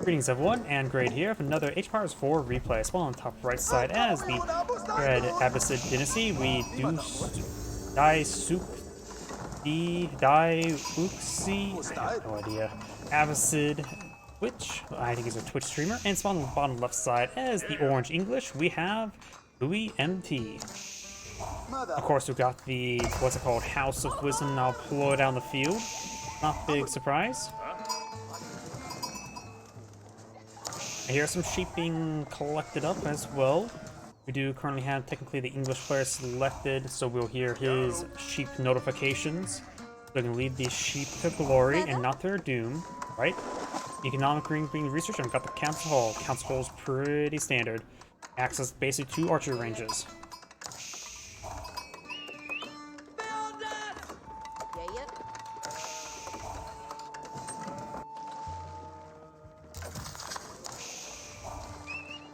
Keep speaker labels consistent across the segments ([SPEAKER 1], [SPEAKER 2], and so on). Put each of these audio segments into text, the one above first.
[SPEAKER 1] Greetings everyone, and Grade here for another H-Powers 4 replay. Spawn on top right side as the red Abbasid Dynasty. We do Dyukusi, I have no idea. Abbasid, which I think is a Twitch streamer. And spawn on the bottom left side as the orange English, we have LoueMT. Of course, we've got the, what's it called, House of Wisdom now deployed down the field. Not big surprise. I hear some sheep being collected up as well. We do currently have technically the English player selected, so we'll hear his sheep notifications. They can lead these sheep to glory and not their doom, right? Economic green being researched, and we've got the council hall. Council hall is pretty standard. Access basically 2 archery ranges.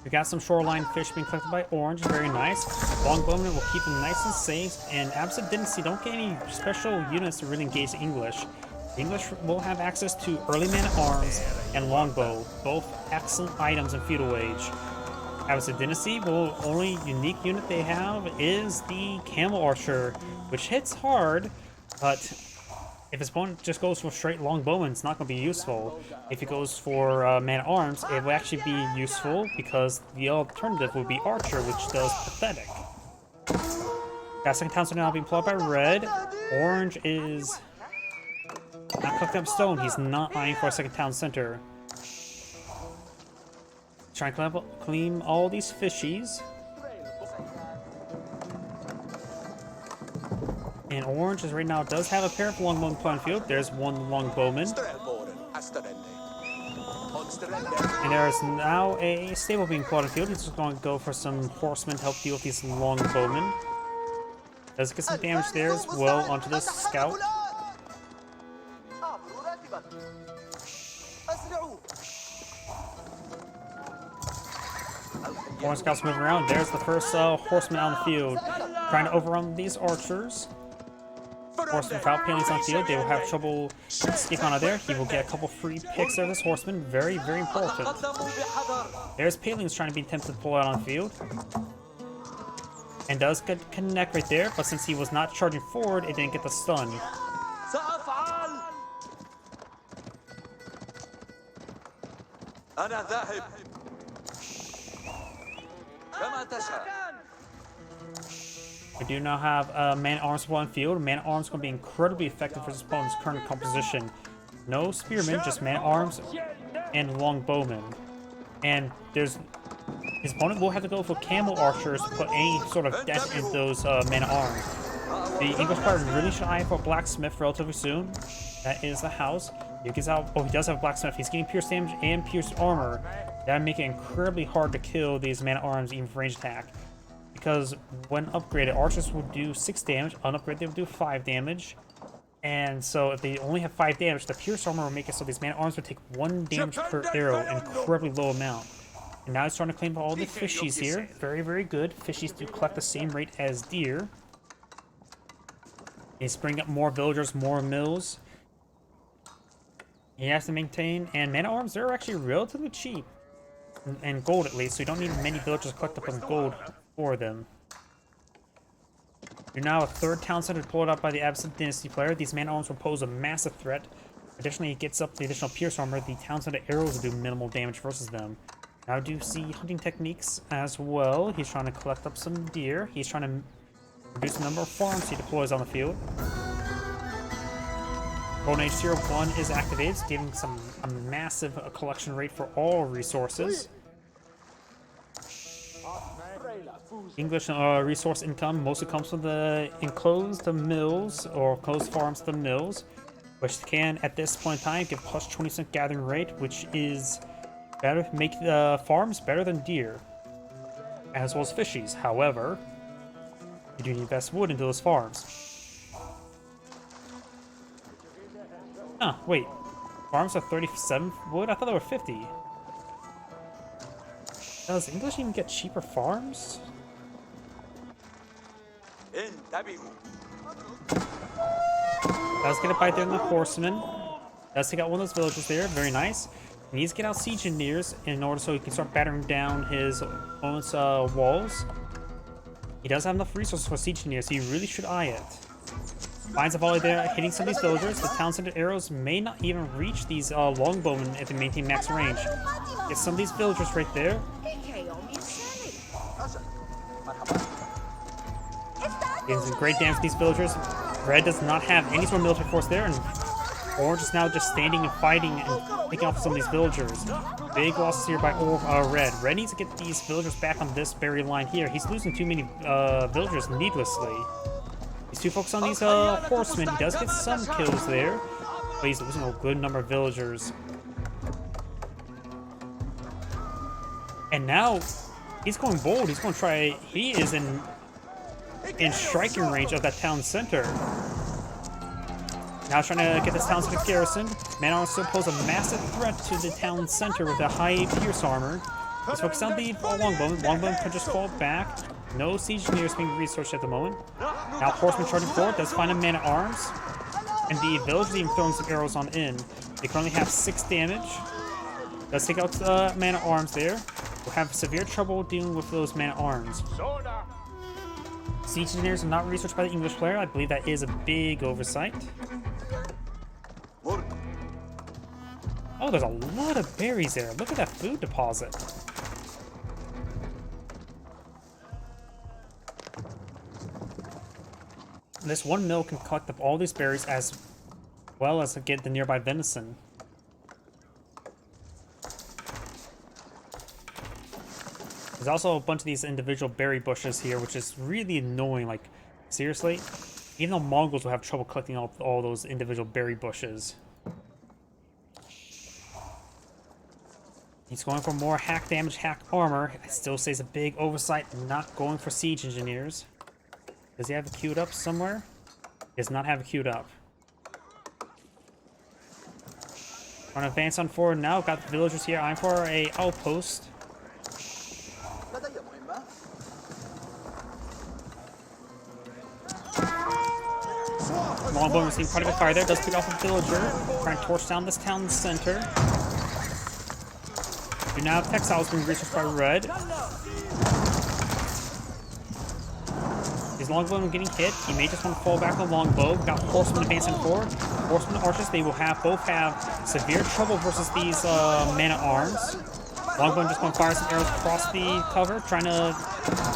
[SPEAKER 1] We got some shoreline fish being collected by orange, very nice. Longbowmen will keep them nice and safe, and Abbasid Dynasty don't get any special units to really engage the English. The English will have access to early man-at-arms and longbow, both excellent items in feudal age. Abbasid Dynasty, the only unique unit they have is the camel archer, which hits hard, but if his opponent just goes for straight longbowman, it's not going to be useful. If he goes for man-at-arms, it will actually be useful because the alternative would be archer, which does pathetic. That second town center now being plotted by red. Orange is not collecting up stone. He's not eyeing for a second town center. Trying to clean all these fishies. And orange is right now does have a pair of longbowmen playing field. There's one longbowman. And there is now a stable being plotted field. He's just going to go for some horsemen to help deal with these longbowmen. Does get some damage there as well onto this scout. Orange scouts moving around. There's the first horseman on the field, trying to overrun these archers. Horseman without palings on field, they will have trouble escaping out of there. He will get a couple free picks there. This horseman, very, very important. There's palings trying to be tempted to pull out on field. And does get connect right there, but since he was not charging forward, it didn't get the stun. We do now have man-at-arms on field. Man-at-arms going to be incredibly effective for his opponent's current composition. No spearmen, just man-at-arms and longbowmen. And his opponent will have to go for camel archers to put any sort of dent in those man-at-arms. The English player really should eye for a blacksmith relatively soon. That is the house. He gets out. Oh, he does have a blacksmith. He's getting pierced damage and pierced armor. That would make it incredibly hard to kill these man-at-arms even for range attack. Because when upgraded, archers will do 6 damage, unupgraded they will do 5 damage. And so if they only have 5 damage, the pierce armor will make it so these man-at-arms will take 1 damage per arrow, an incredibly low amount. And now he's trying to claim all the fishies here. Very, very good. Fishies do collect the same rate as deer. He's bringing up more villagers, more mills. He has to maintain, and man-at-arms, they're actually relatively cheap. And gold at least, so you don't need many villagers to collect up on gold for them. You're now a 3rd town center deployed up by the Abbasid Dynasty player. These man-at-arms will pose a massive threat. Additionally, it gets up the additional pierce armor. The town center arrows will do minimal damage versus them. Now I do see hunting techniques as well. He's trying to collect up some deer. He's trying to reduce the number of farms he deploys on the field. Golden Age 01 is activated, giving a massive collection rate for all resources. English resource income mostly comes from the enclosed mills or closed farms to the mills, which can at this point in time give plus 20% gathering rate, which is better, make the farms better than deer, as well as fishies. However, you do invest wood into those farms. Oh, wait. Farms are 37 wood? I thought they were 50. Does English even get cheaper farms? Does get a bite there in the horseman. Does take out one of those villagers there. Very nice. He needs to get out siege engineers in order so he can start battering down his opponent's walls. He does have enough resources for siege engineers, so he really should eye it. Finds a volley there, hitting some of these villagers. The town center arrows may not even reach these longbowmen if they maintain max range. Get some of these villagers right there. Getting some great damage to these villagers. Red does not have any sort of military force there, and Orange is now just standing and fighting and picking off some of these villagers. Big losses here by Red. Red needs to get these villagers back on this berry line here. He's losing too many villagers needlessly. He's too focused on these horsemen. He does get some kills there, but he's losing a good number of villagers. And now he's going bold. He's going to try. He is in striking range of that town center. Now trying to get this town center garrisoned. Man-at-arms still pose a massive threat to the town center with a high pierce armor. He's focused on the longbowman. Longbowman could just fall back. No siege engineers being researched at the moment. Now horseman charging forward, does find a man-at-arms. And the villagers even throwing some arrows on in. They currently have 6 damage. Does take out man-at-arms there. We'll have severe trouble dealing with those man-at-arms. Siege engineers are not researched by the English player. I believe that is a big oversight. Oh, there's a lot of berries there. Look at that food deposit. This one mill can collect up all these berries as well as get the nearby venison. There's also a bunch of these individual berry bushes here, which is really annoying. Like, seriously? Even the Mongols will have trouble collecting all those individual berry bushes. He's going for more hack damage, hack armor. It still stays a big oversight, not going for siege engineers. Does he have it queued up somewhere? He does not have it queued up. Trying to advance on forward now. Got the villagers here eyeing for a outpost. Longbowman receiving quite a bit of fire there. Does pick off a villager. Trying to torch down this town center. We now have textiles being researched by Red. His longbowman getting hit. He may just want to fall back on the longbow. Got horsemen advancing forward. Horsemen and archers, they will both have severe trouble versus these man-at-arms. Longbowman just going to fire some arrows across the cover, trying to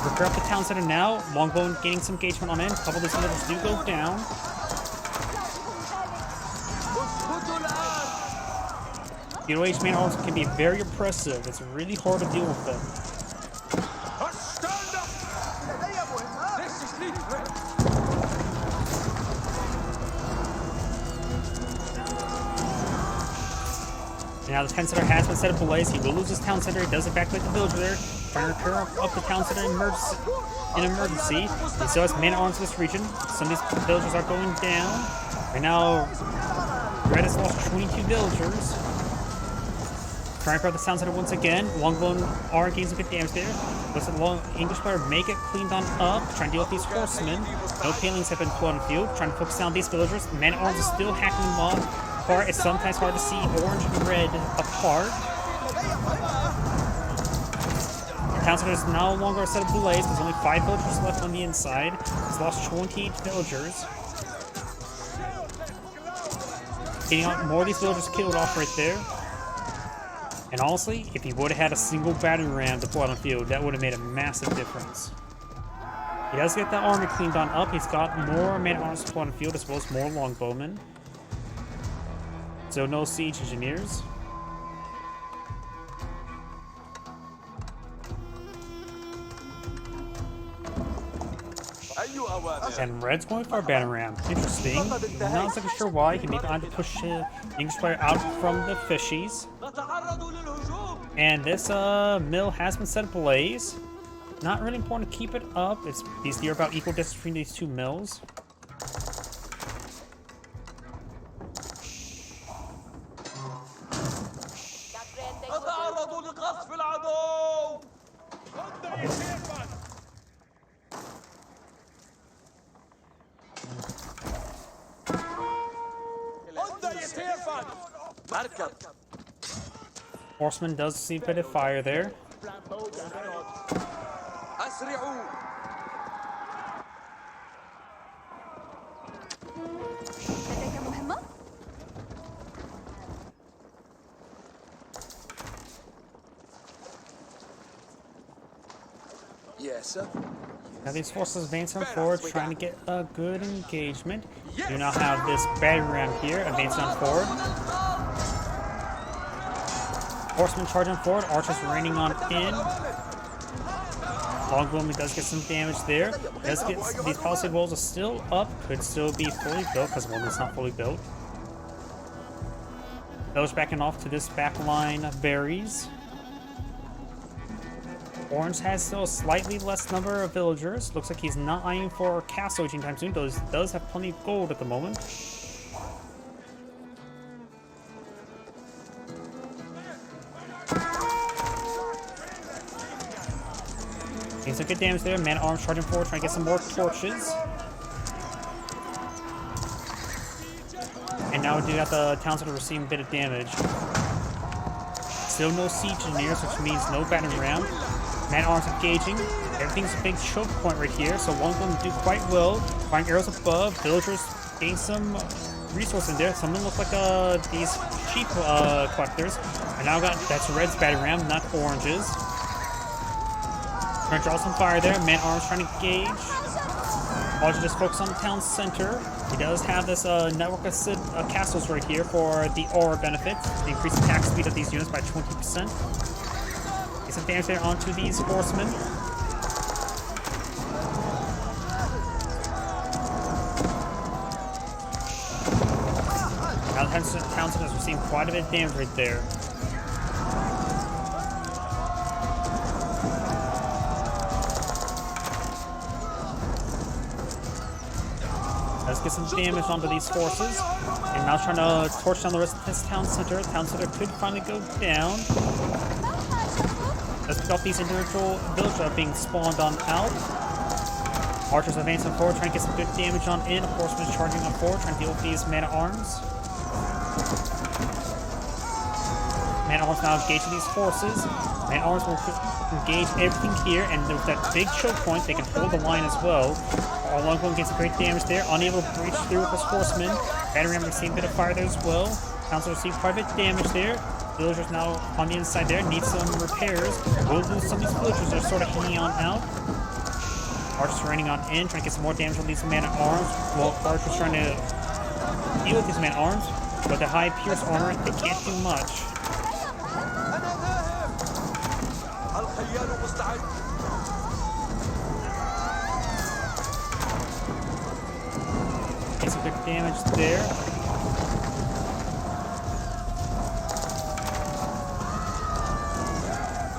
[SPEAKER 1] repair up the town center now. Longbowman getting some engagement on in. A couple of these villagers do go down. Middle-aged man-at-arms can be very oppressive. It's really hard to deal with them. And now the town center has been set ablaze. He will lose his town center. He does evacuate the villager there. Trying to repair up the town center in emergency. He still has man-at-arms in this region. Some of these villagers are going down. Right now, Red has lost 22 villagers. Trying to grab the town center once again. Longbowmen are gaining some good damage there. Looks like the English player may get cleaned on up. Trying to deal with these horsemen. No palings have been put on the field. Trying to focus down these villagers. Man-at-arms is still hacking them up. It's sometimes hard to see orange and red apart. The town center is no longer a set of blaze. There's only 5 villagers left on the inside. He's lost 28 villagers. Getting out more of these villagers killed off right there. And honestly, if he would have had a single battering ram deployed on the field, that would have made a massive difference. He does get that army cleaned on up. He's got more man-at-arms deployed on the field as well as more longbowmen. So no siege engineers. And Red's going for a battering ram. Interesting. Not exactly sure why. He may be trying to push the English player out from the fishies. And this mill has been set ablaze. Not really important to keep it up. These are about equal distance between these 2 mills. Horseman does see a bit of fire there.
[SPEAKER 2] Yes, sir.
[SPEAKER 1] Now these forces advancing forward, trying to get a good engagement. Do now have this battery ram here, advancing on forward. Horsemen charging forward, archers raining on in. Longbowman does get some damage there. Does get these palisade walls are still up, could still be fully built because one is not fully built. Those backing off to this back line of berries. Orange has still a slightly less number of villagers. Looks like he's not eyeing for castle anytime soon, though he does have plenty of gold at the moment. Getting some good damage there. Man-at-arms charging forward, trying to get some more torches. And now we do have the town center receiving a bit of damage. Still no siege engineers, which means no battering ram. Man-at-arms engaging. Everything's a big choke point right here, so one of them do quite well. Firing arrows above. Villagers gain some resource in there. Some of them look like these sheep collectors. And now that's red's battering ram, not orange's. Trying to draw some fire there. Man-at-arms trying to engage. I'll just focus on the town center. He does have this network of castles right here for the aura benefits. The increased attack speed of these units by 20%. Get some damage there onto these horsemen. Now the town center is receiving quite a bit of damage right there. Let's get some damage onto these forces. And now trying to torch down the rest of this town center. The town center could finally go down. Let's pick off these individual villagers that are being spawned on out. Archers advancing forward, trying to get some good damage on in. Horsemen charging on forward, trying to deal with these man-at-arms. Man-at-arms now engaging these forces. Man-at-arms will engage everything here, and with that big choke point, they can hold the line as well. Longbowman gets great damage there, unable to breach through with his horsemen. Battering ram receiving a bit of fire there as well. Council received quite a bit of damage there. Villagers now on the inside there need some repairs. We'll lose some of these villagers that are sort of hanging on out. Archers raining on in, trying to get some more damage on these man-at-arms. Well, Archers trying to deal with these man-at-arms, but the high pierce armor, they can't do much. Get some good damage there.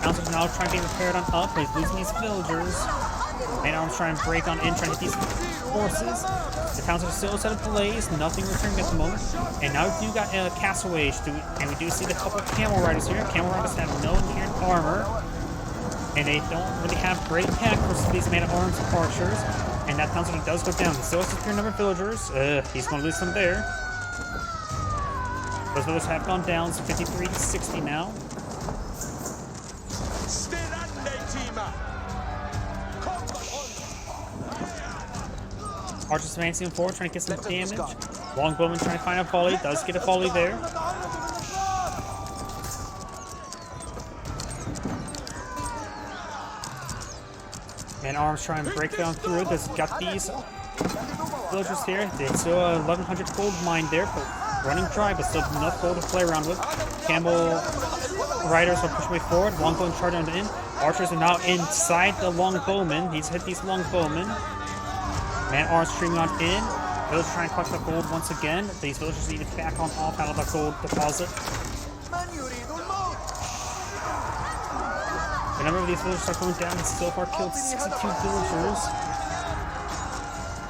[SPEAKER 1] Council's now trying to be repaired on up, but he's losing these villagers. Man-at-arms trying to break on in, trying to hit these forces. The towns are still set ablaze, nothing returning at the moment. And now we do got a castle age, and we do see the couple of camel riders here. Camel riders have no inherent armor, and they don't really have great attack versus these man-at-arms archers. And that town center does go down. He still has a superior number of villagers. He's going to lose some there. Those villagers have gone down, so 53 to 60 now. Archers advancing forward, trying to get some damage. Longbowman trying to find a volley. Does get a volley there. Man-at-arms trying to break down through. There's got these villagers here. There's still a 1100 gold mine there, but running dry, but still enough gold to play around with. Camel riders are pushing way forward. Longbowman charging on in. Archers are now inside the longbowman. He's hit these longbowmen. Man-at-arms streaming on in. Villagers trying to collect the gold once again. These villagers need to back on off out of the gold deposit. The number of these villagers are going down and so far killed 62 villagers.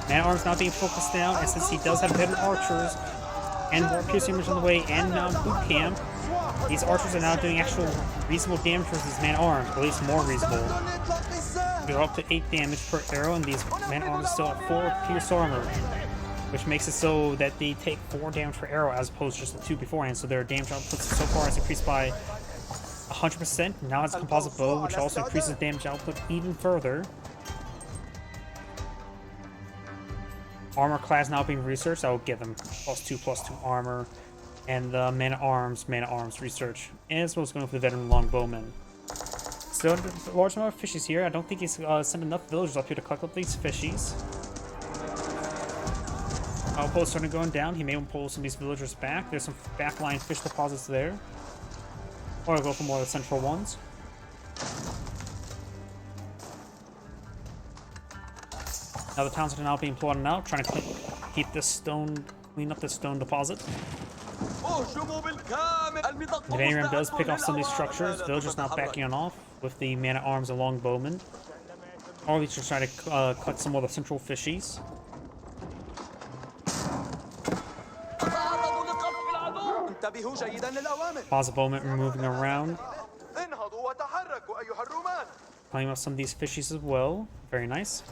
[SPEAKER 1] Man-at-arms now being focused down, and since he does have better archers and more piercing damage on the way and now boot camp, these archers are now doing actual reasonable damage versus man-at-arms, or at least more reasonable. They're up to 8 damage per arrow, and these man-at-arms still have 4 pierce armor, which makes it so that they take 4 damage per arrow as opposed to just the 2 beforehand, so their damage output so far has increased by 100%. Now it's a composite bow, which also increases damage output even further. Armor class now being researched. I will give them +2/+2 armor. And the man at arms research. As well as going for the veteran longbowman. Still a large number of fishies here. I don't think he's sent enough villagers up here to collect up these fishies. Outpost starting going down. He may want to pull some of these villagers back. There's some backline fish deposits there. Or I'll go for more of the central ones. Now the towns are now being plotted out, trying to clean up this stone deposit. The Vanny does pick off some of these structures. Villagers now backing on off with the man-at-arms and longbowmen. All these are trying to cut some of the central fishies. Composite bowmen are moving around. Playing with some of these fishies as well. Very nice.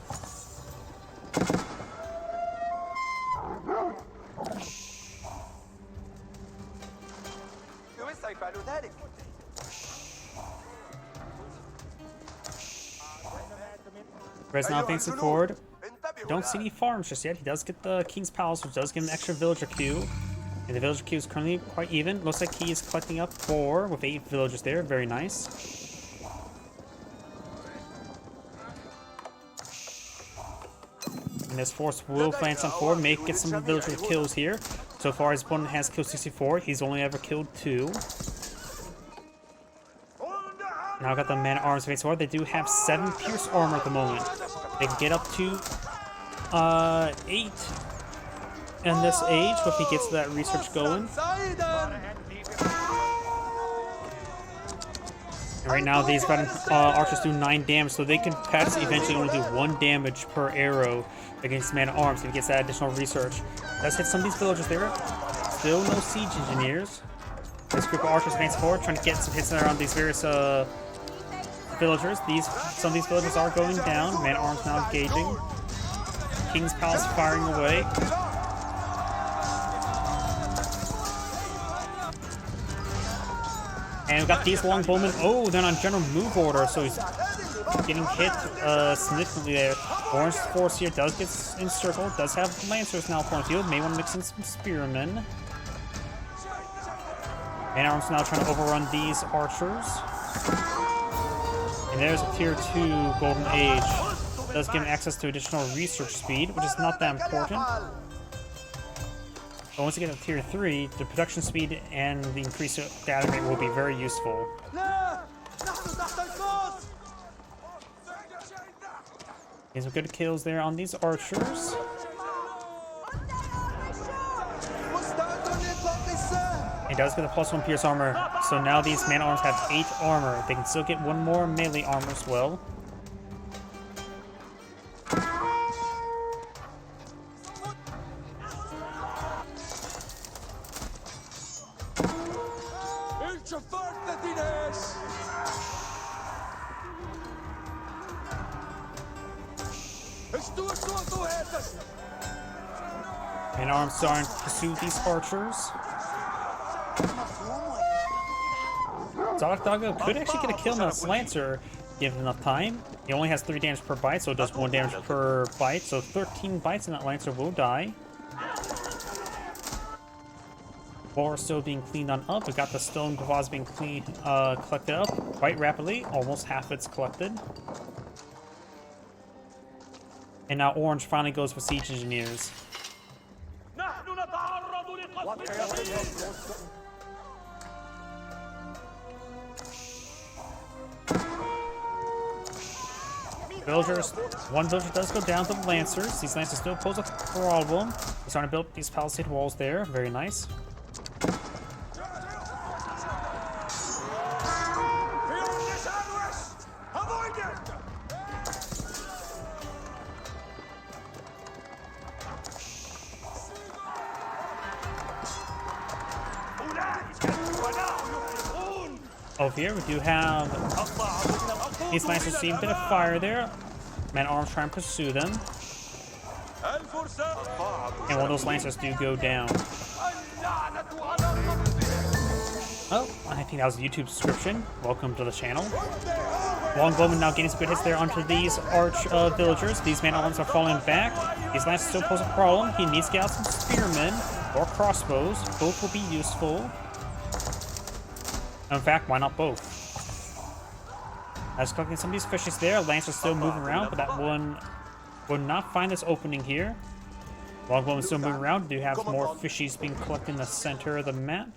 [SPEAKER 1] Red's now advancing forward. Don't see any farms just yet. He does get the King's Palace, which does give him an extra villager queue. And the villager queue is currently quite even. Looks like he is collecting up 4 with 8 villagers there. Very nice. And this force will advance on forward. May get some villager kills here. So far, his opponent has killed 64. He's only ever killed 2. Now got the man-at-arms face forward. They do have 7 pierce armor at the moment. They can get up to 8 in this age if he gets that research going. And right now these archers do 9 damage, so they can perhaps eventually only do 1 damage per arrow against man-at-arms if he gets that additional research. Let's hit some of these villagers there. Still no siege engineers. This group of archers advance forward, trying to get some hits around these various villagers. Some of these villagers are going down. Man-at-arms now engaging. King's Palace firing away. And we've got these longbowmen. Oh, they're on general move order, so he's getting hit significantly there. Orange force here does get encircled. Does have lancers now upon field. May want to mix in some spearmen. Man-at-arms now trying to overrun these archers. And there's a tier 2 golden age. Does give him access to additional research speed, which is not that important. But once you get to tier 3, the production speed and the increased data rate will be very useful. Getting some good kills there on these archers. He does get a +1 pierce armor, so now these man-at-arms have 8 armor. They can still get 1 more melee armor as well. Man-at-arms starting to pursue these archers. Doggo could actually get a kill on this Lancer, given enough time. He only has 3 damage per bite, so it does 1 damage per bite, so 13 bites and that Lancer will die. War still being cleaned on up. We got the stone deposit being collected up quite rapidly. Almost half it's collected. And now Orange finally goes for siege engineers. Villagers, 1 villager does go down to the Lancers. These Lancers still pose a problem. They're starting to build these palisade walls there. Very nice. Over here, we do have these Lancers see a bit of fire there. Man-at-arms try and pursue them. And one of those Lancers do go down. Oh, I I think that was a YouTube subscription. Welcome to the channel. Longbowman now getting some good hits there onto these arch villagers. These man-at-arms are falling back. These lances still pose a problem. He needs to get out some spearmen or crossbows. Both will be useful. In fact, why not both? I was collecting some of these fishes there. Lance is still moving around, but that one will not find this opening here. Longbowman's still moving around. Do have more fishies being collected in the center of the map.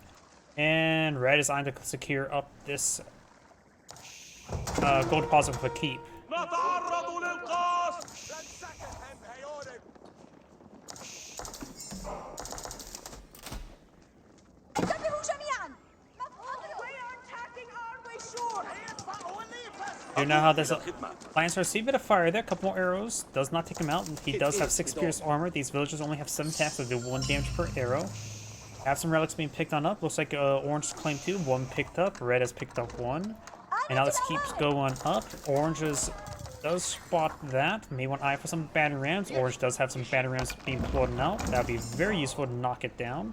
[SPEAKER 1] And red is on to secure up this gold deposit with a keep. You know how this Lancer receive a bit of fire there, a couple more arrows, does not take him out. He does have 6 pierce armor. These villagers only have 7 attacks, so do 1 damage per arrow. Have some relics being picked on up. Looks like orange claimed 2, 1 picked up, red has picked up 1. And now this keeps going up. Orange does spot that. May want to eye for some battering rams. Orange does have some battering rams being floated out. That would be very useful to knock it down.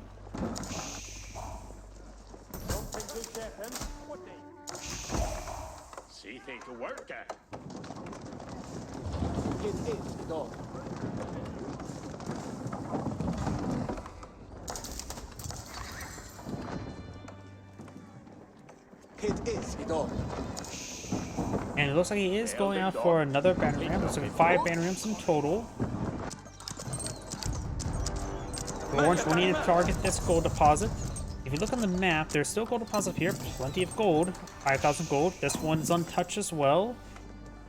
[SPEAKER 1] And it looks like he is going out for another battering ram. Looks like 5 battering rams in total. Orange will need to target this gold deposit. If you look on the map, there's still gold deposit here. Plenty of gold. 5,000 gold. This one is untouched as well.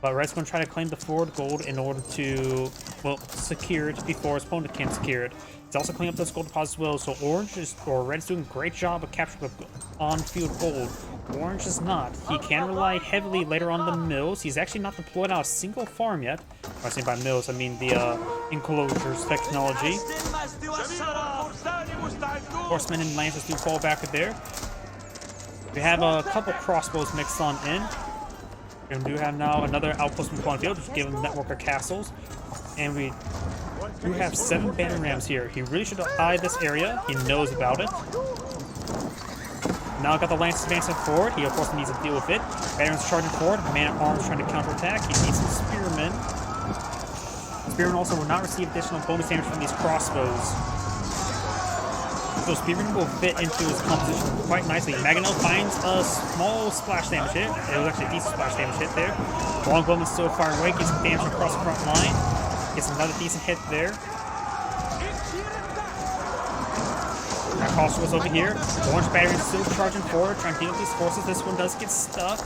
[SPEAKER 1] But Red's going to try to claim the forward gold in order to, well, secure it before his opponent can secure it. He's also cleaning up those gold deposits as well. So Red's doing a great job of capturing the on-field gold. Orange is not. He can rely heavily later on the mills. He's actually not deployed out a single farm yet. When I say by mills, I mean the enclosures technology. Horsemen and lancers do fall back there. We have a couple crossbows mixed on in. And we do have now another outpost from the field, which gives him a network of castles. And we do have 7 battering rams here. He really should eye this area. He knows about it. Now got the lances advancing forward. He of course needs to deal with it. Battering's charging forward. Man-at-arms trying to counterattack. He needs some spearmen. Spearmen also will not receive additional bonus damage from these crossbows. So spearmen will fit into his composition quite nicely. Maganel finds a small splash damage hit. It was actually a decent splash damage hit there. Longbowman still firing away. Gets some damage across the front line. Gets another decent hit there. Our crossbows over here. Orange battery is still charging forward, trying to deal with these forces. This one does get stuck.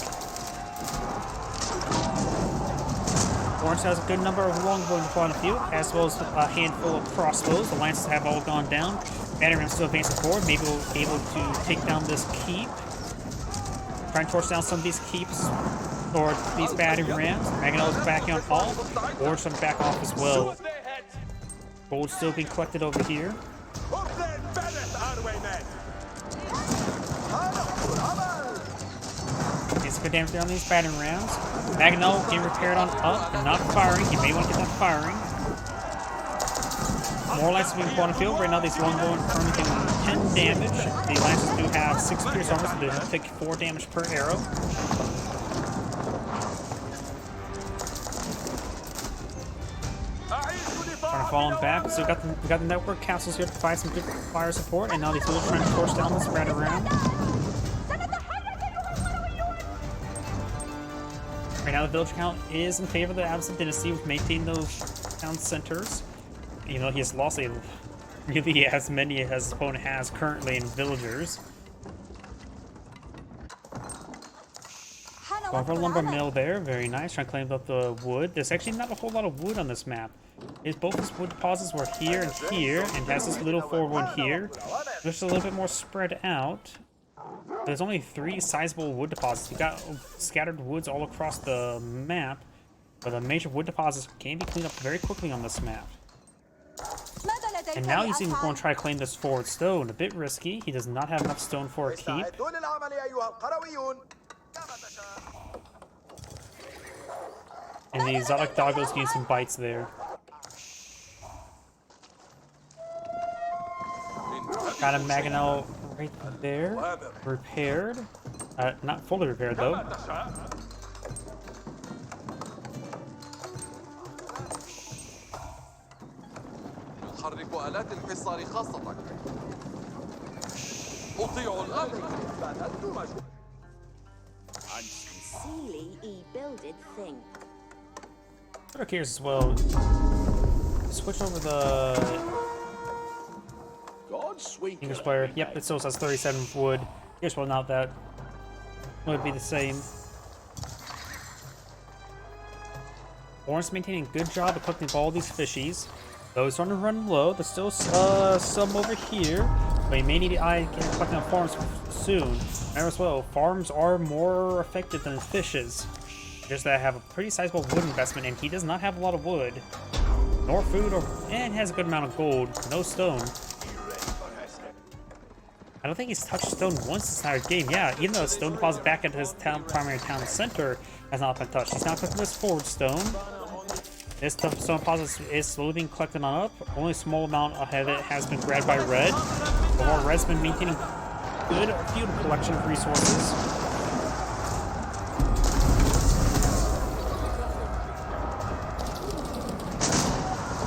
[SPEAKER 1] Orange has a good number of longbowmen on the field, as well as a handful of crossbows. The lances have all gone down. Battering rams still advancing forward. Maybe we'll be able to take down this keep. Trying to torch down some of these keeps or these battering rams. Maganel is backing on off. Orange trying to back off as well. Gold still being collected over here. Gets good damage there on these battering rams. Maganel getting repaired on up and not firing. He may want to get that firing. More lances being put on the field. Right now, these longbowmen are currently doing 10 damage. The lances do have 6 pierce armor, so they take 4 damage per arrow. Trying to fall him back. So we got the network castles here to provide some good fire support, and now these villagers trying to torch down this spread around. Right now, the village count is in favor of the Abbasid Dynasty with maintaining those town centers. You know, he has lost really as many as his opponent has currently in villagers. Going for a lumber mill there, very nice. Trying to claim up the wood. There's actually not a whole lot of wood on this map. Both his wood deposits were here, and has this little forward one here. Just a little bit more spread out. There's only 3 sizable wood deposits. You got scattered woods all across the map, but the major wood deposits can be cleaned up very quickly on this map. And now he's even going to try to claim this forward stone. A bit risky. He does not have enough stone for a keep. And the exotic doggo's getting some bites there. Got a Maganel right there. Repaired. Not fully repaired though.
[SPEAKER 3] يحرك آلات الحصار خاصتك. أطيع الأمر.
[SPEAKER 4] Sincerely builded thing.
[SPEAKER 1] Okay, as well. Switch over the
[SPEAKER 2] God's sweet
[SPEAKER 1] English player. Yep, it still says 37 wood. Here's well, not that would be the same. Orange maintaining a good job of collecting all these fishies. Those starting to run low. There's still some over here, but you may need to get collecting on farms soon. Remember as well, farms are more effective than fishes. Just that I have a pretty sizable wood investment, and he does not have a lot of wood, nor food, and has a good amount of gold. No stone. I don't think he's touched stone once this entire game. Yeah, even though the stone deposit back at his primary town center has not been touched. He's now collecting this forward stone. This stone deposit is slowly being collected on up. Only a small amount of it has been grabbed by red. But red's been maintaining good field collection of resources.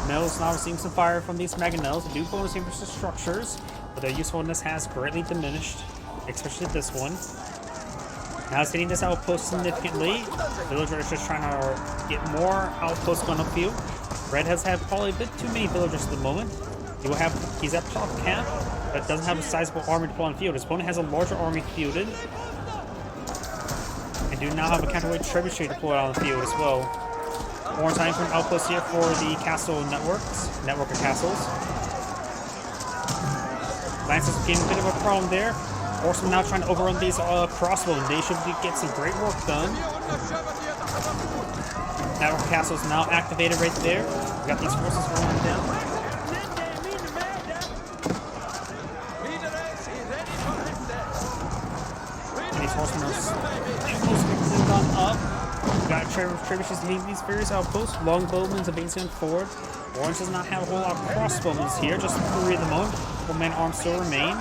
[SPEAKER 1] Mills now receiving some fire from these mangonels. They do bonus versus structures, but their usefulness has greatly diminished, especially this one. Now it's hitting this outpost significantly. Villager is just trying to get more outposts going upfield. Red has had probably a bit too many villagers at the moment. He's at top camp, but doesn't have a sizable army deployed on field. His opponent has a larger army fielded, and do now have a counterweight trebuchet deployed on the field as well. More time for an outpost here for the castle network of castles. Lancers getting a bit of a problem there. Horsemen now trying to overrun these crossbows. They should get some great work done. Network castles now activated right there. We got these forces rolling down. And these horsemen are gone up. We got trebuchets hitting these various outposts. Longbowmen's advancing forward. Orange does not have a whole lot of crossbowmen here, just 3 at the moment. 4 men arms still remain.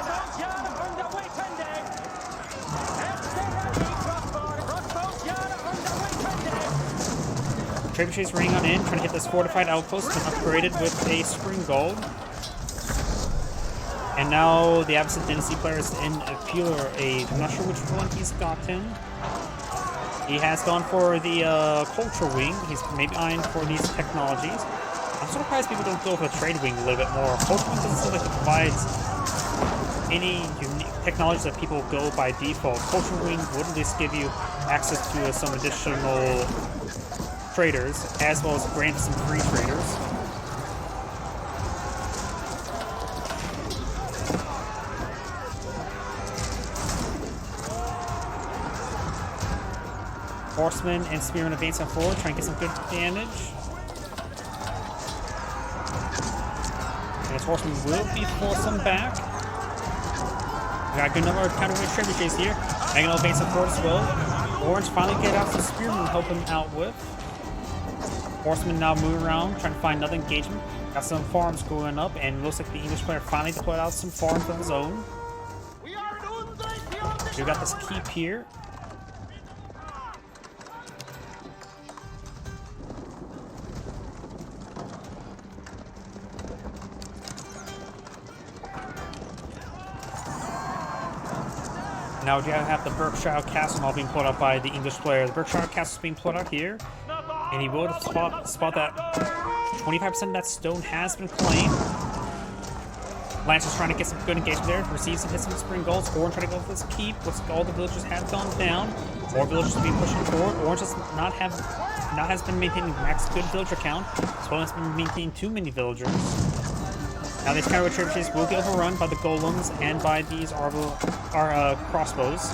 [SPEAKER 1] Trebuchets running on in, trying to hit this fortified outpost, been upgraded with a spring gold. And now the Abbasid Dynasty player is in a pure age. I'm not sure which one he's gotten. He has gone for the culture wing. He's maybe eyeing for these technologies. I'm surprised people don't go for the trade wing a little bit more. Culture wing doesn't seem like it provides any unique technologies that people go by default. Culture wing would at least give you access to some additional traders, as well as grant some free traders. Horsemen and spearmen advancing forward, trying to get some good damage. And his horsemen will be forced some back. We got a good number of counterweight trebuchets here. Mangonel advancing forward as well. Orange finally get out some spearmen to help him out with. Horsemen now moving around, trying to find another engagement. Got some farms going up, and looks like the English player finally deployed out some farms of his own. We got this keep here. Now we have the Berkshire Castle all being pulled out by the English player. The Berkshire Castle is being pulled out here, and he will spot that 25% of that stone has been claimed. Lance is trying to get some good engagement there. Receives and hits some spring golds. Orange trying to go for this keep. Looks like all the villagers have gone down. More villagers are being pushing forward. Orange has been maintaining max good villager count. Swell has been maintaining too many villagers. Now these counter trebuchets will get overrun by the golems and by these crossbows.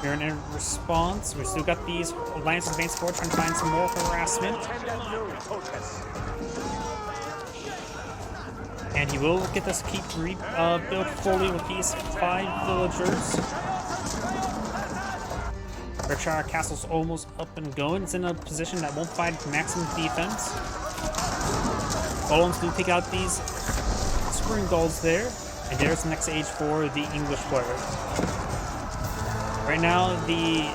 [SPEAKER 1] Here in response, we still got these lances advanced forward, trying to find some more harassment. And he will get this keep built fully with these 5 villagers. Berkshire Castle's almost up and going. It's in a position that won't provide maximum defense. Golems do take out these spring golds there. And there's the next age for the English player. Right now, the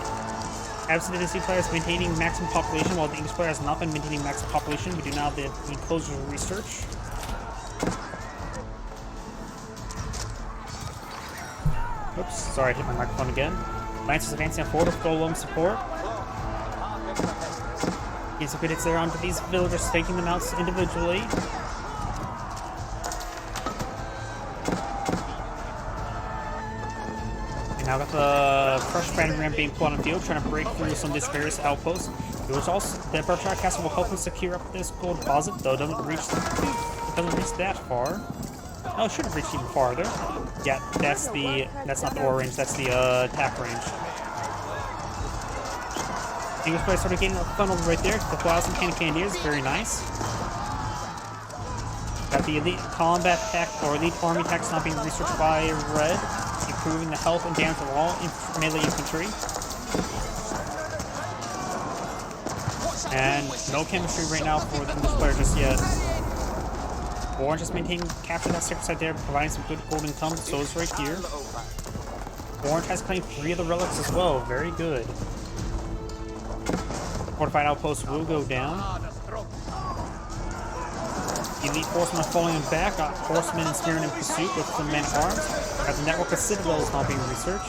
[SPEAKER 1] Abbasid Dynasty player is maintaining maximum population, while the English player has not been maintaining maximum population. We do now have the closure research. Oops, sorry, I hit my microphone again. Lancers advancing forward with golem support. He's a good hits there onto these villagers, taking them out individually. And now got the fresh battering ram being put on the field, trying to break through some of these various outposts. It was also the Berkshire Castle will help him secure up this gold deposit, though it doesn't reach that far. Oh, it should have reached even farther. Yeah, that's not the ore range, that's the attack range. English player started getting funneled right there. The Plasma Cannoneers, very nice. Got the elite combat tech, or elite army techs not being researched by red, improving the health and damage of all melee infantry. And no chemistry right now for the English player just yet. Orange just capture that sector site there, providing some good gold income, so it's right here. Orange has claimed 3 of the relics as well, very good. Fortified outposts will go down. Elite horsemen are falling him back. Got horsemen and spearmen in pursuit with some men at arms. Got the network of citadels not being researched.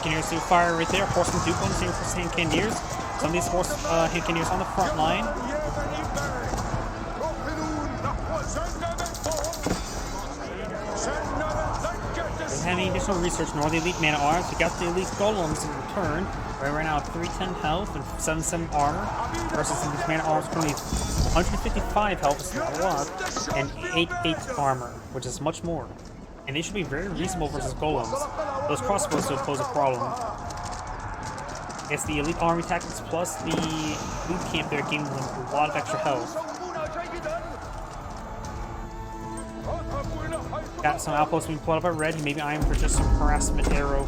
[SPEAKER 1] Cannoneers do fire right there. Horsemen do go into for hand cannoneers. Some of these hand cannoneers on the front line. Doesn't have any additional research nor the elite man at arms. We got the elite golems in return. Right now 310 health and 77 armor versus the man at arms currently 155 health, is not a lot, and 88 armor, which is much more. And they should be very reasonable versus golems. Those crossbows don't pose a problem. It's the elite army tactics plus the loot camp there giving them a lot of extra health. Got some outposts being pulled up by red. Maybe I'm for just some harassment arrow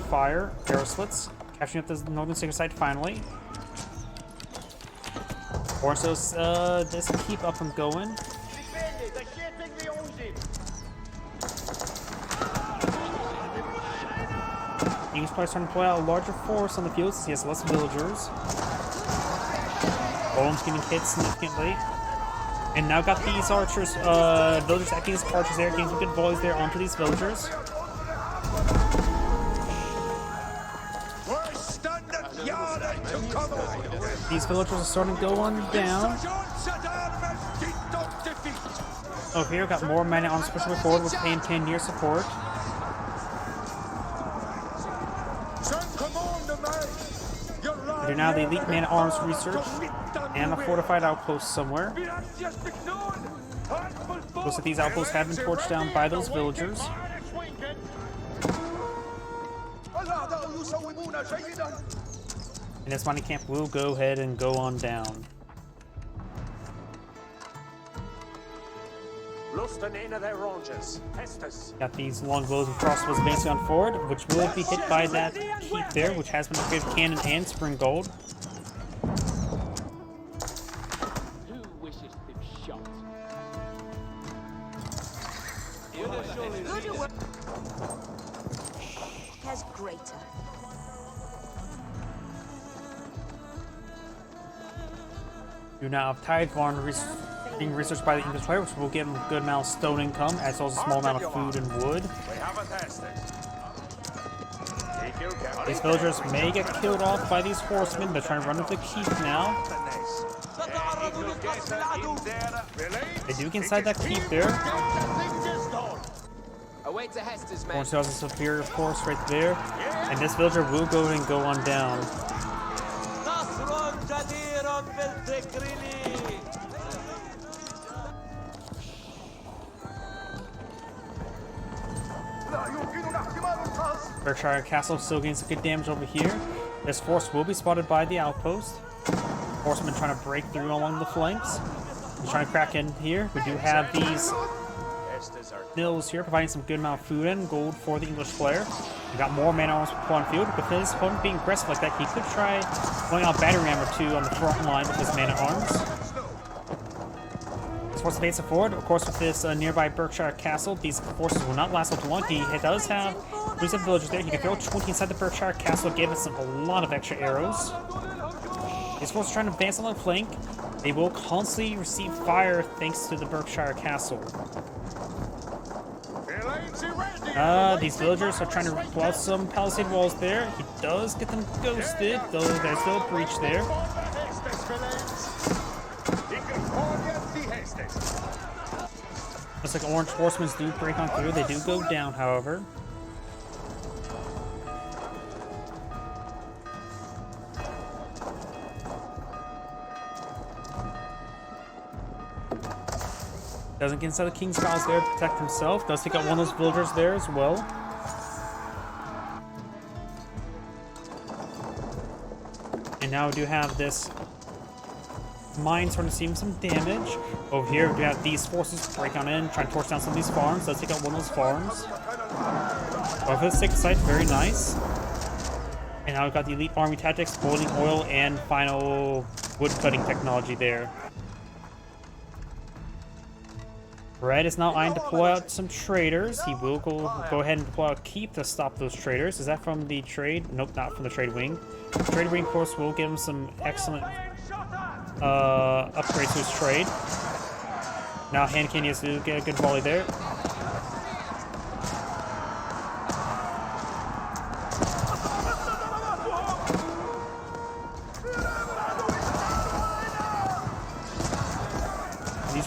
[SPEAKER 1] slits. Capturing up the northern sector site finally. Orsos does keep up and going. English player starting to pull out a larger force on the field since he has less villagers. Golem's getting hit significantly. And now got these archers, villagers acting as archers there, getting some good volleys there onto these villagers. These villagers are starting to go on down. Over here, got more men on pushing forward with AMK near support. We do now the elite man at arms research and a fortified outpost somewhere. Most of these outposts have been torched down by those villagers. And this mining camp will go ahead and go on down. Got these longbows and crossbows basically on forward, which will be hit by that keep there, which has been upgraded cannon and spring gold.
[SPEAKER 4] Who wishes him shot?
[SPEAKER 5] Has greater.
[SPEAKER 1] You now have Tide Varn being researched by the English player, which will give him a good amount of stone income, as well as a small amount of food and wood. These villagers may get killed off by these horsemen. They're trying to run into the keep now. They do get inside that keep there. Horse has a superior force right there. And this villager will go and go on down. Berkshire Castle still getting some good damage over here. This force will be spotted by the outpost. Horsemen trying to break through along the flanks. He's trying to crack in here. We do have these mills here, providing some good amount of food and gold for the English player. We got more man-at-arms on field. With his opponent being aggressive like that, he could try going out battery ram or two on the front line with his man-at-arms. This force advances forward. Of course, with this nearby Berkshire castle, these forces will not last too long. He does have recent villagers there. He can throw 20 inside the Berkshire castle, give us a lot of extra arrows. These forces are trying to advance along the flank. They will constantly receive fire thanks to the Berkshire castle. These villagers are trying to pull out some palisade walls there. He does get them ghosted, though there's still a breach there. Looks like orange horsemen do break on through. They do go down, however. Doesn't get inside the King's Palace there to protect himself. Does take out one of those villagers there as well. And now we do have this mine starting to see some damage. Over here, we do have these forces break on in, trying to torch down some of these farms. Does take out one of those farms. But for the sixth site, very nice. And now we've got the elite army tactics, boiling oil, and final wood cutting technology there. Red is now eyeing to pull out some traders. He will go ahead and pull out Keep to stop those traders. Is that from the trade? Nope, not from the trade wing. The trade wing, of course, will give him some excellent upgrades to his trade. Now hand cannon has to get a good volley there.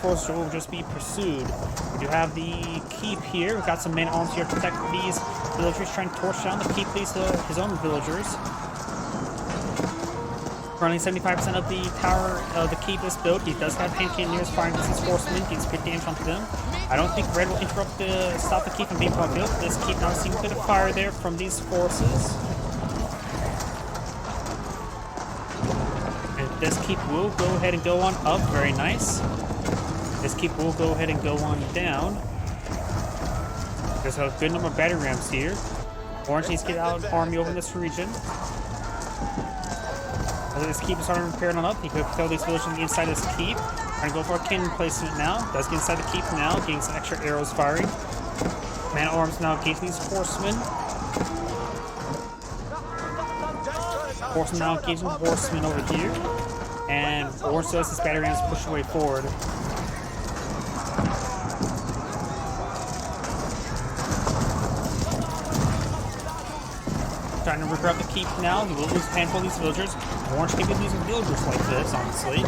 [SPEAKER 1] Forces will just be pursued. We do have the Keep here. We've got some man-at-arms here to protect these villagers, trying to torch down the Keep these his own villagers. Currently 75% of the tower of the Keep is built. He does have hand cannoneers firing against his horsemen, gets good damage onto them. I don't think Red will stop the Keep from being put built. This Keep now seeing a bit of fire there from these forces. And this Keep will go ahead and go on up. Very nice. This Keep will go ahead and go on down. There's a good number of battery rams here. Orange needs to get out an army over in this region. As this Keep is starting to repair on up, he could throw these villagers on the inside of this Keep. Trying to go for a cannon placement now. Does get inside the Keep now, getting some extra arrows firing. Man-at-arms now engaging these horsemen. Horsemen now engaging horsemen over here. And Orange does his battery rams push away forward. Trying to repair up the Keep now. He will lose a handful of these villagers. Orange can be losing villagers like this, honestly.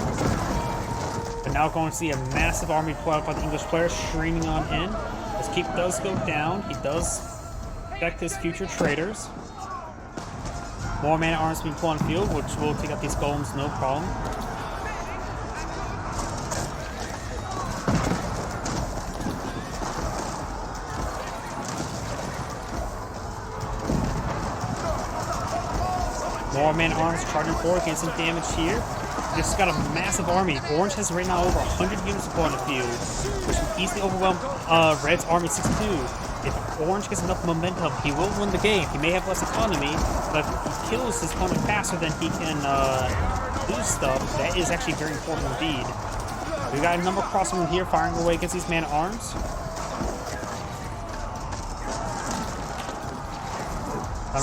[SPEAKER 1] But now going to see a massive army pulled out by the English player streaming on in. This Keep does go down. He does protect his future traders. More man-at-arms being pulled on field, which will take out these golems, no problem. More man-at-arms charging forward, getting some damage here. Just got a massive army. Orange has right now over 100 units on the field, which can easily overwhelm Red's army 62. If Orange gets enough momentum, he will win the game. He may have less economy, but if he kills his opponent faster than he can lose stuff, that is actually very important indeed. We got a number of crossmen here firing away against these man-at-arms.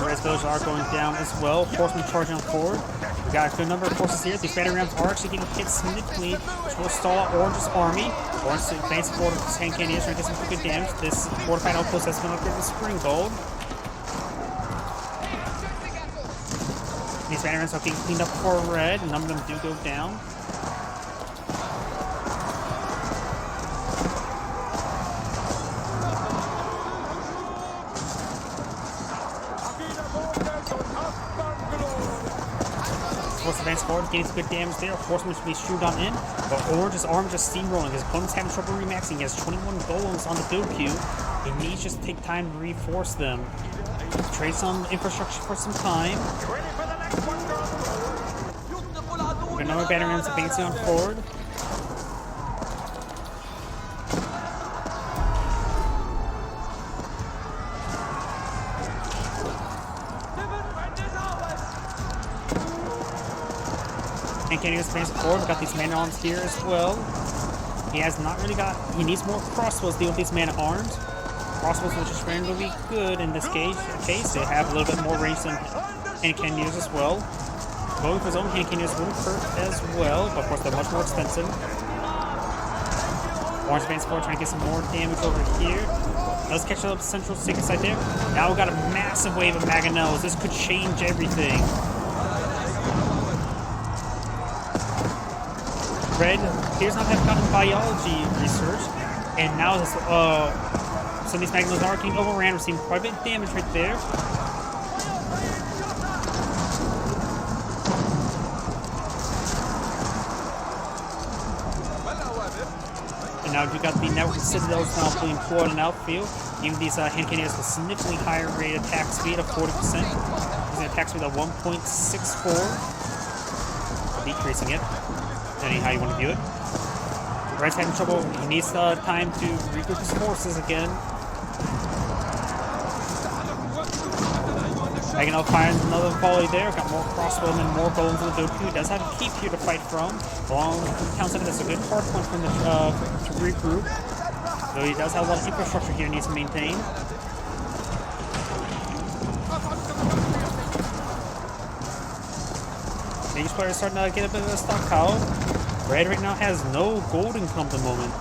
[SPEAKER 1] Red's villagers are going down as well. Horsemen charging on forward. We got a good number of forces here. These battery rams are actually getting hit significantly, which will stall out Orange's army. Orange advances forward with his hand cannoneers trying to get some good damage. This fortified outpost has been upgraded with spring gold. These battery rams are getting cleaned up for Red. A number of them do go down. Advance forward, getting some good damage there. Horsemen should be shooed on in, but Orange's arm just steamrolling. His opponent's having trouble remaxing. He has 21 golems on the build queue. He needs just to take time to reinforce them. Trade some infrastructure for some time. Another battery rams advancing on forward. hand cannon advance forward. We've got these man-at-arms here as well. He has not really got... He needs more crossbows to deal with these man-at-arms. Crossbows, which is randomly good in this case. They have a little bit more range than hand cannons as well. Going for his own hand cannons wouldn't hurt as well, but of course they're much more expensive. Orange advance forward, trying to get some more damage over here. Let's catch up central secret side there. Now we've got a massive wave of mangonels. This could change everything. Red appears not to have gotten biology research, and now this, some of these mangonels are getting overran. We're seeing quite a bit of damage right there. And now we've got the network citadels now being employed in the outfield. Giving these hand cannons a significantly higher rate of attack speed of 40%. Using attack speed of 1.64. Decreasing it, depending how you want to view it. Red's having trouble. He needs time to regroup his forces again. Maganel fires another volley there. Got more crossbowmen and more bones in the Doku. He does have a keep here to fight from. Along with the town center, that's a good hard point from the to regroup. Though he does have a lot of infrastructure here he needs to maintain. These players starting to get a bit of a stockpile. Red right now has no gold income at the moment.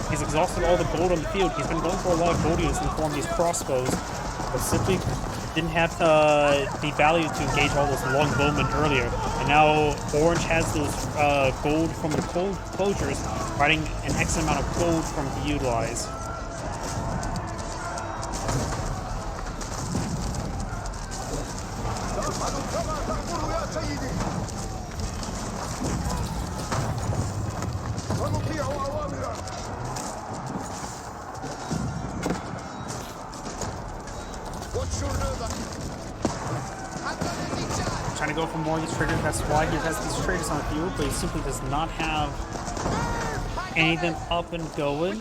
[SPEAKER 1] He's exhausted all the gold on the field. He's been going for a lot of gold units in the form of these crossbows, but simply didn't have the value to engage all those long bowmen earlier. And now Orange has those gold from the closures, providing an excellent amount of gold for him to utilize. Trying to go for more of these triggers. That's why he has these triggers on the field, but he simply does not have any of them up and going.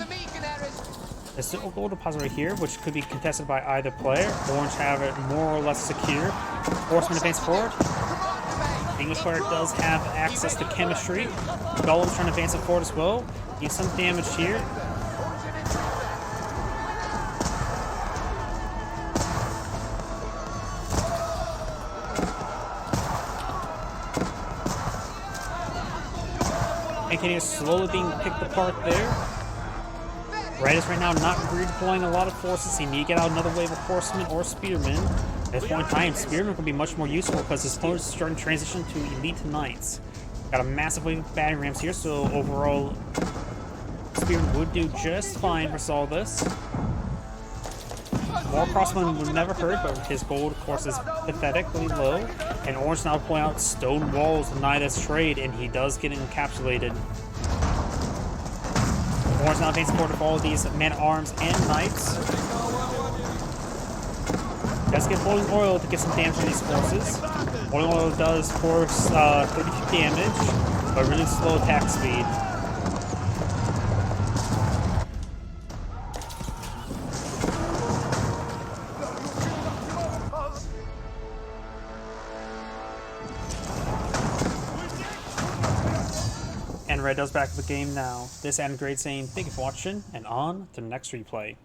[SPEAKER 1] There's still a gold deposit right here, which could be contested by either player. Orange have it more or less secure. Horseman advance forward. The English player does have access to chemistry. Golem's trying to advance it forward as well. Needs some damage here. And Kenny is slowly being picked apart there. Red is right now not redeploying a lot of forces. He need to get out another wave of horsemen or spearmen. At this point in time, spearmen can be much more useful because his opponents is starting to transition to elite knights. Got a massive wave of battering rams here, so overall, spearmen would do just fine versus all this. More crossmen would never hurt, but his gold, of course, is pathetically low. And Orange now pulling out stone walls to deny this trade, and he does get encapsulated. Orange now advancing forward with all of these men-at-arms and knights. Does get boiling oil to get some damage from these forces. Boiling oil does, of course, 32 damage, but really slow attack speed. And Red does back up the game now. This and Grade saying thank you for watching, and on to the next replay.